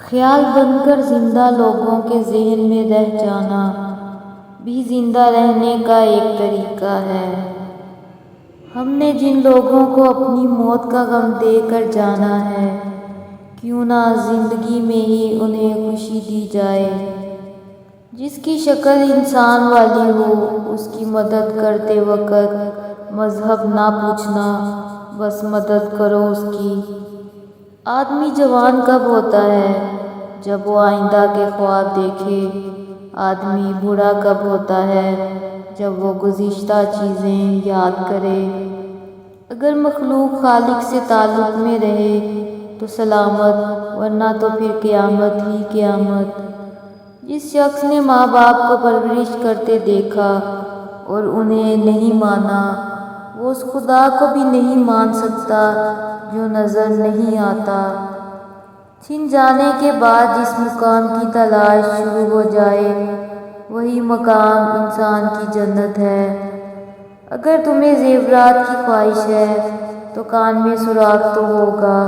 خیال بن کر زندہ لوگوں کے ذہن میں رہ جانا بھی زندہ رہنے کا ایک طریقہ ہے۔ ہم نے جن لوگوں کو اپنی موت کا غم دے کر جانا ہے، کیوں نہ زندگی میں ہی انہیں خوشی دی جائے۔ جس کی شکل انسان والی ہو، اس کی مدد کرتے وقت مذہب نہ پوچھنا، بس مدد کرو اس کی۔ آدمی جوان کب ہوتا ہے؟ جب وہ آئندہ کے خواب دیکھے۔ آدمی بوڑھا کب ہوتا ہے؟ جب وہ گزشتہ چیزیں یاد کرے۔ اگر مخلوق خالق سے تعلق میں رہے تو سلامت، ورنہ تو پھر قیامت ہی قیامت۔ جس شخص نے ماں باپ کو پرورش کرتے دیکھا اور انہیں نہیں مانا، وہ اس خدا کو بھی نہیں مان سکتا جو نظر نہیں آتا۔ چھن جانے کے بعد جس مقام کی تلاش شروع ہو جائے، وہی مقام انسان کی جنت ہے۔ اگر تمہیں زیورات کی خواہش ہے تو کان میں سوراخ تو ہوگا۔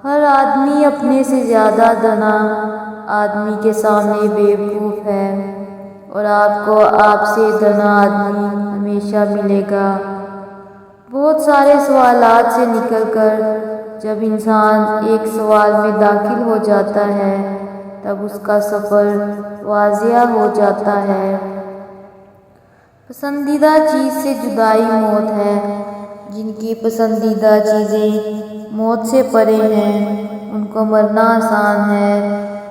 ہر آدمی اپنے سے زیادہ دانا آدمی کے سامنے بیوقوف ہے، اور آپ کو آپ سے دانا آدمی ہمیشہ ملے گا۔ بہت سارے سوالات سے نکل کر جب انسان ایک سوال میں داخل ہو جاتا ہے، تب اس کا سفر واضح ہو جاتا ہے۔ پسندیدہ چیز سے جدائی موت ہے۔ جن کی پسندیدہ چیزیں موت سے پرے ہیں، ان کو مرنا آسان ہے،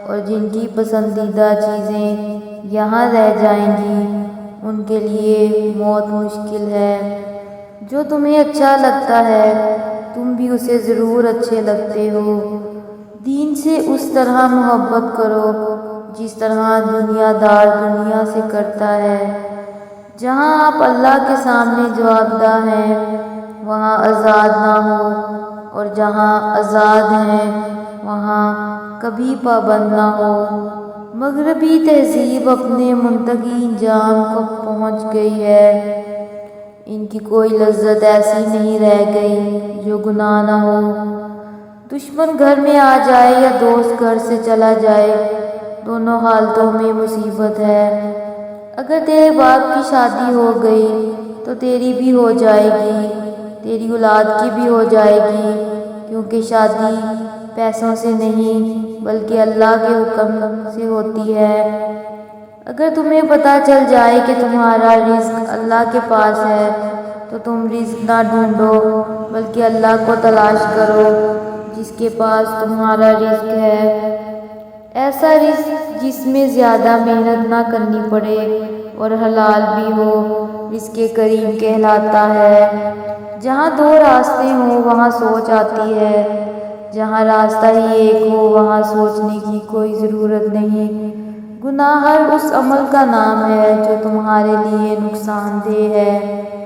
اور جن کی پسندیدہ چیزیں یہاں رہ جائیں گی، ان کے لیے موت مشکل ہے۔ جو تمہیں اچھا لگتا ہے، تم بھی اسے ضرور اچھے لگتے ہو۔ دین سے اس طرح محبت کرو جس طرح دنیا دار دنیا سے کرتا ہے۔ جہاں آپ اللہ کے سامنے جواب دہ ہیں، وہاں آزاد نہ ہو، اور جہاں آزاد ہیں، وہاں کبھی پابند نہ ہو۔ مغربی تہذیب اپنے منتہی انجام کو پہنچ گئی ہے۔ ان کی کوئی لذت ایسی نہیں رہ گئی جو گناہ نہ ہو۔ دشمن گھر میں آ جائے یا دوست گھر سے چلا جائے، دونوں حالتوں میں مصیبت ہے۔ اگر تیرے باپ کی شادی ہو گئی تو تیری بھی ہو جائے گی، تیری اولاد کی بھی ہو جائے گی، کیونکہ شادی پیسوں سے نہیں بلکہ اللہ کے حکم سے ہوتی ہے۔ اگر تمہیں پتہ چل جائے کہ تمہارا رزق اللہ کے پاس ہے تو تم رزق نہ ڈھونڈو بلکہ اللہ کو تلاش کرو جس کے پاس تمہارا رزق ہے۔ ایسا رزق جس میں زیادہ محنت نہ کرنی پڑے اور حلال بھی ہو، رزق کریم کہلاتا ہے۔ جہاں دو راستے ہوں وہاں سوچ آتی ہے، جہاں راستہ ہی ایک ہو وہاں سوچنے کی کوئی ضرورت نہیں۔ گناہ ہر اس عمل کا نام ہے جو تمہارے لیے نقصان دہ ہے۔